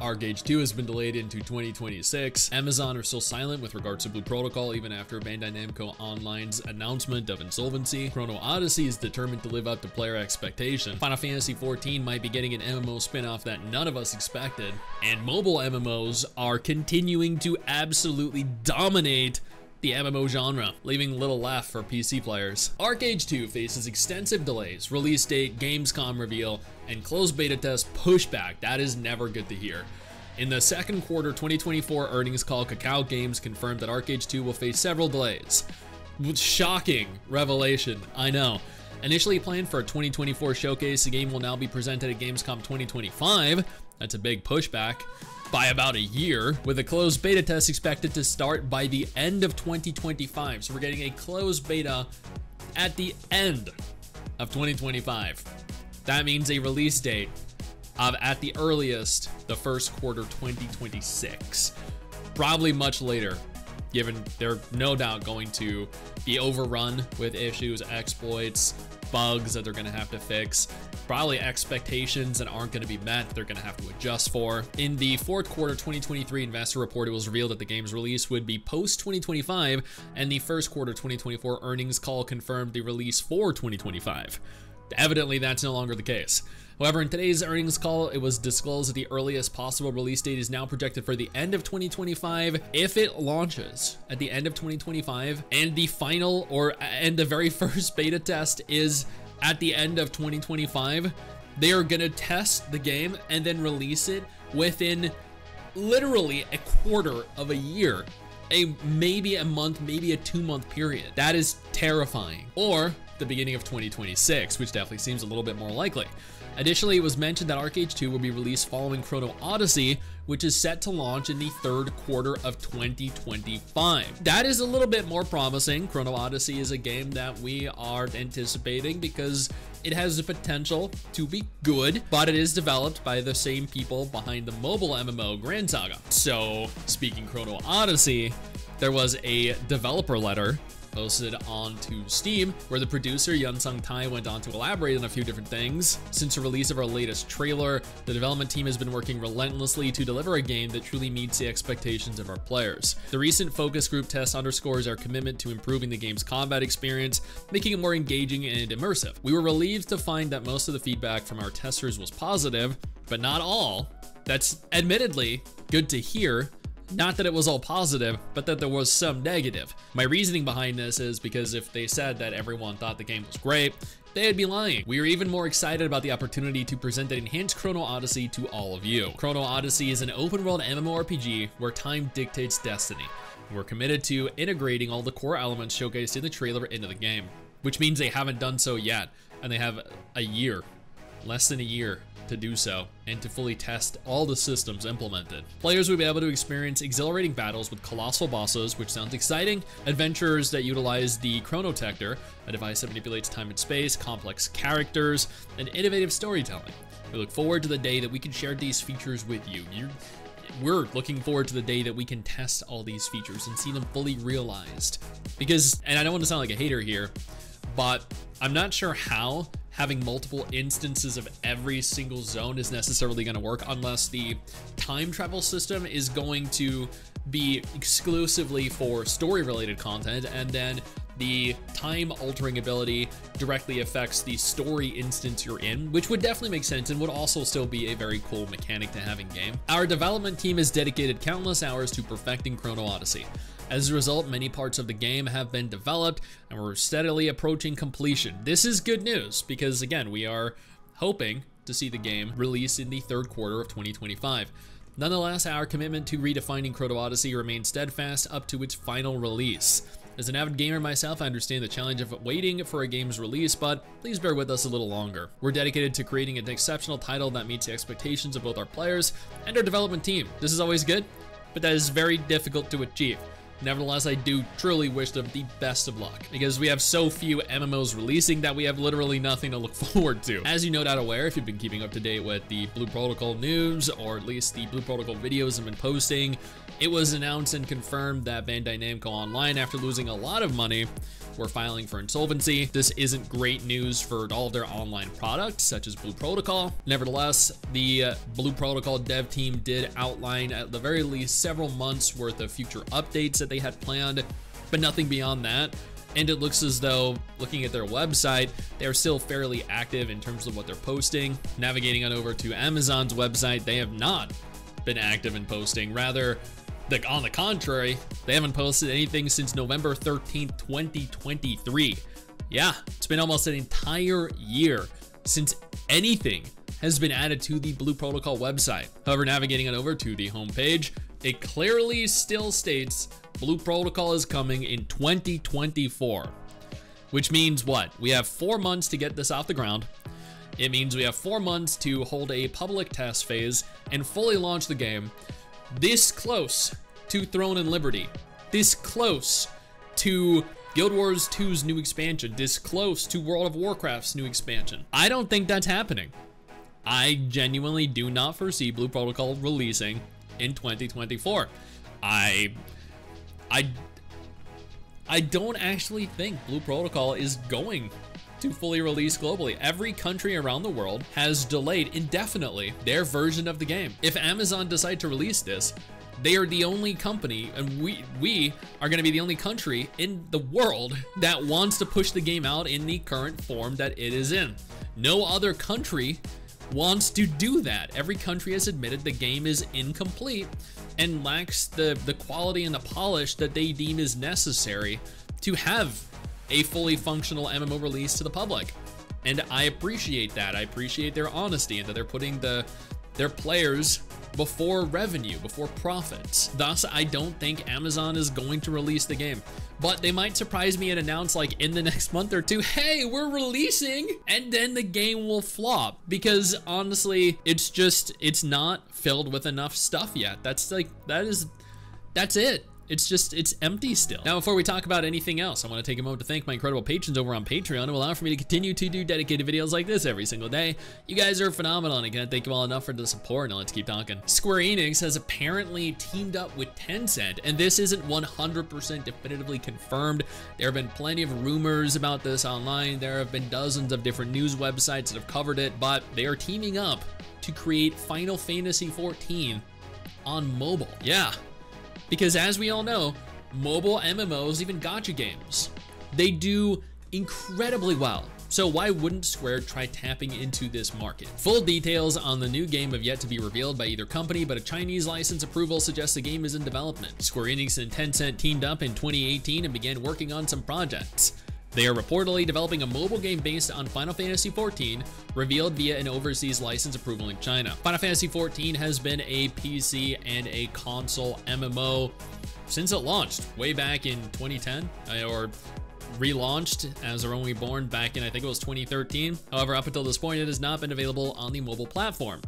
ArcheAge 2 has been delayed into 2026. Amazon are still silent with regards to Blue Protocol even after Bandai Namco Online's announcement of insolvency. Chrono Odyssey is determined to live up to player expectation. Final Fantasy XIV might be getting an MMO spin-off that none of us expected. And mobile MMOs are continuing to absolutely dominate the MMO genre, leaving little left for PC players. ArcheAge 2 faces extensive delays, release date, Gamescom reveal, and closed beta test pushback. That is never good to hear. In the second quarter 2024 earnings call, Kakao Games confirmed that ArcheAge 2 will face several delays. Shocking revelation, I know. Initially planned for a 2024 showcase, the game will now be presented at Gamescom 2025. That's a big pushback by about a year, with a closed beta test expected to start by the end of 2025. So we're getting a closed beta at the end of 2025. That means a release date of, at the earliest, the first quarter 2026. Probably much later, given they're no doubt going to be overrun with issues, exploits, bugs that they're going to have to fix, probably expectations that aren't going to be met they're going to have to adjust for. In the fourth quarter 2023 investor report, it was revealed that the game's release would be post 2025, and the first quarter 2024 earnings call confirmed the release for 2025. Evidently, that's no longer the case. However, in today's earnings call, it was disclosed that the earliest possible release date is now projected for the end of 2025 if it launches at the end of 2025, and the final and the very first beta test is at the end of 2025. They are gonna test the game and then release it within literally a quarter of a year. Maybe a month, maybe a 2-month period. That is terrifying. Or the beginning of 2026, which definitely seems a little bit more likely. Additionally, it was mentioned that ArcheAge 2 will be released following Chrono Odyssey, which is set to launch in the third quarter of 2025. That is a little bit more promising. Chrono Odyssey is a game that we are anticipating because it has the potential to be good, but it is developed by the same people behind the mobile MMO Grand Saga. So, speaking Chrono Odyssey, there was a developer letter posted onto Steam, where the producer Yunsung Tai went on to elaborate on a few different things. Since the release of our latest trailer, the development team has been working relentlessly to deliver a game that truly meets the expectations of our players. The recent focus group test underscores our commitment to improving the game's combat experience, making it more engaging and immersive. We were relieved to find that most of the feedback from our testers was positive, but not all. That's admittedly good to hear. Not that it was all positive, but that there was some negative. My reasoning behind this is because if they said that everyone thought the game was great, they'd be lying. We are even more excited about the opportunity to present an enhanced Chrono Odyssey to all of you. Chrono Odyssey is an open-world MMORPG where time dictates destiny. We're committed to integrating all the core elements showcased in the trailer into the game, which means they haven't done so yet, and they have a year, less than a year, to do so and to fully test all the systems implemented. Players will be able to experience exhilarating battles with colossal bosses, which sounds exciting, adventures that utilize the Chronotector, a device that manipulates time and space, complex characters, and innovative storytelling. We look forward to the day that we can share these features with you. We're looking forward to the day that we can test all these features and see them fully realized. Because, and I don't want to sound like a hater here, but I'm not sure how having multiple instances of every single zone is necessarily going to work unless the time travel system is going to be exclusively for story-related content, and then the time-altering ability directly affects the story instance you're in, which would definitely make sense and would also still be a very cool mechanic to have in game. Our development team has dedicated countless hours to perfecting Chrono Odyssey. As a result, many parts of the game have been developed and we're steadily approaching completion. This is good news because, again, we are hoping to see the game released in the third quarter of 2025. Nonetheless, our commitment to redefining Chrono Odyssey remains steadfast up to its final release. As an avid gamer myself, I understand the challenge of waiting for a game's release, but please bear with us a little longer. We're dedicated to creating an exceptional title that meets the expectations of both our players and our development team. This is always good, but that is very difficult to achieve. Nevertheless, I do truly wish them the best of luck, because we have so few MMOs releasing that we have literally nothing to look forward to. As you no doubt aware, if you've been keeping up to date with the Blue Protocol news, or at least the Blue Protocol videos I've been posting, it was announced and confirmed that Bandai Namco Online, after losing a lot of money, were filing for insolvency. This isn't great news for all of their online products, such as Blue Protocol. Nevertheless, the Blue Protocol dev team did outline at the very least several months worth of future updates that they had planned, but nothing beyond that. And it looks as though, looking at their website, they're still fairly active in terms of what they're posting. Navigating on over to Amazon's website, they have not been active in posting. Rather, on the contrary, they haven't posted anything since November 13th, 2023. Yeah, it's been almost an entire year since anything has been added to the Blue Protocol website. However, navigating on over to the homepage, it clearly still states Blue Protocol is coming in 2024, which means what? We have 4 months to get this off the ground. It means we have 4 months to hold a public test phase and fully launch the game. This close to Throne and Liberty, this close to Guild Wars 2's new expansion, this close to World of Warcraft's new expansion. I don't think that's happening. I genuinely do not foresee Blue Protocol releasing in 2024. I don't actually think Blue Protocol is going to fully release globally. Every country around the world has delayed indefinitely their version of the game. If Amazon decide to release this, they are the only company, and we are going to be the only country in the world that wants to push the game out in the current form that it is in. No other country wants to do that. Every country has admitted the game is incomplete and lacks the quality and the polish that they deem is necessary to have a fully functional MMO release to the public. And I appreciate that. I appreciate their honesty and that they're putting their players before revenue, before profits. Thus, I don't think Amazon is going to release the game, but they might surprise me and announce like in the next month or two, hey, we're releasing, and then the game will flop because honestly, it's not filled with enough stuff yet. That's it. It's empty still. Now, before we talk about anything else, I want to take a moment to thank my incredible patrons over on Patreon who allow for me to continue to do dedicated videos like this every single day. You guys are phenomenal, and I can't thank you all enough for the support. Now let's keep talking. Square Enix has apparently teamed up with Tencent, and this isn't 100% definitively confirmed. There have been plenty of rumors about this online. There have been dozens of different news websites that have covered it, but they are teaming up to create Final Fantasy XIV on mobile. Yeah. Because as we all know, mobile MMOs, even gacha games, they do incredibly well. So why wouldn't Square try tapping into this market? Full details on the new game have yet to be revealed by either company, but a Chinese license approval suggests the game is in development. Square Enix and Tencent teamed up in 2018 and began working on some projects. They are reportedly developing a mobile game based on Final Fantasy XIV, revealed via an overseas license approval in China. Final Fantasy XIV has been a PC and a console MMO since it launched way back in 2010, or relaunched as Are Only Born back in, I think it was 2013. However, up until this point, it has not been available on the mobile platform.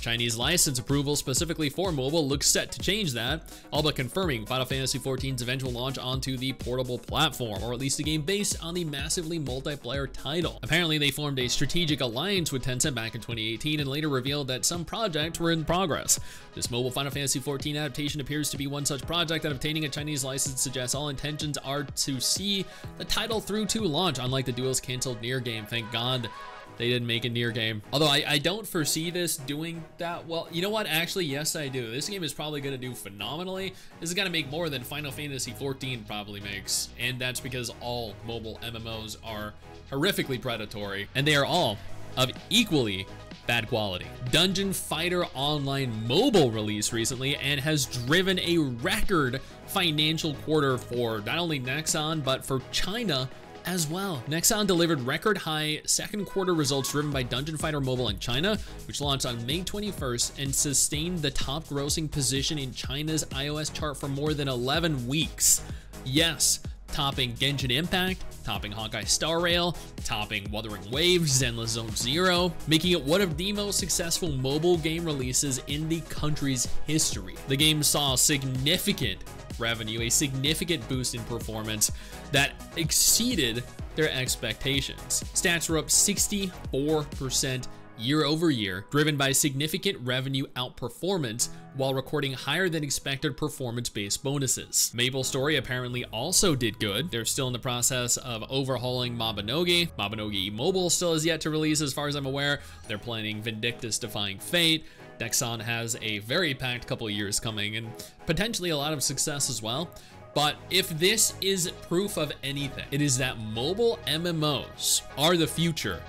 Chinese license approval specifically for mobile looks set to change that, all but confirming Final Fantasy XIV's eventual launch onto the portable platform, or at least a game based on the massively multiplayer title. Apparently, they formed a strategic alliance with Tencent back in 2018 and later revealed that some projects were in progress. This mobile Final Fantasy XIV adaptation appears to be one such project that obtaining a Chinese license suggests all intentions are to see the title through to launch, unlike the Duel's canceled Nier game. Thank God they didn't make a Nier game. Although I don't foresee this doing that well. You know what? Actually, yes, I do. This game is probably going to do phenomenally. This is going to make more than Final Fantasy XIV probably makes. And that's because all mobile MMOs are horrifically predatory, and they are all of equally bad quality. Dungeon Fighter Online mobile released recently and has driven a record financial quarter for not only Nexon, but for China as well. Nexon delivered record high second quarter results driven by Dungeon Fighter Mobile in China, which launched on May 21st and sustained the top grossing position in China's iOS chart for more than 11 weeks. Yes, topping Genshin Impact, topping Hawkeye Star Rail, topping Wuthering Waves, Zenless Zone Zero, making it one of the most successful mobile game releases in the country's history. The game saw significant revenue, a significant boost in performance that exceeded their expectations. Stats were up 64% year over year, driven by significant revenue outperformance while recording higher than expected performance-based bonuses. MapleStory apparently also did good. They're still in the process of overhauling Mabinogi. Mabinogi Mobile still is yet to release as far as I'm aware. They're planning Vindictus Defying Fate. Nexon has a very packed couple of years coming and potentially a lot of success as well. But if this is proof of anything, it is that mobile MMOs are the future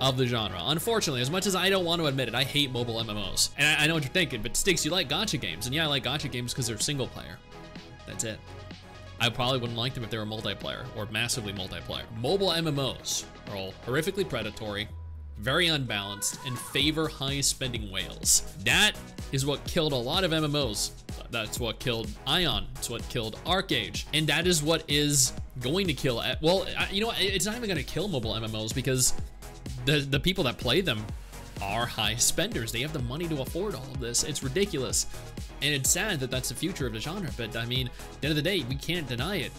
of the genre. Unfortunately, as much as I don't want to admit it, I hate mobile MMOs. And I know what you're thinking, but STIX, you like gacha games. And yeah, I like gacha games because they're single player. That's it. I probably wouldn't like them if they were multiplayer or massively multiplayer. Mobile MMOs are all horrifically predatory, very unbalanced, and favor high spending whales. That is what killed a lot of MMOs. That's what killed Ion. It's what killed ArcheAge. And that is what is going to kill, well, you know what? It's not even going to kill mobile MMOs because the people that play them are high spenders. They have the money to afford all of this. It's ridiculous. And it's sad that that's the future of the genre, but I mean, at the end of the day, we can't deny it.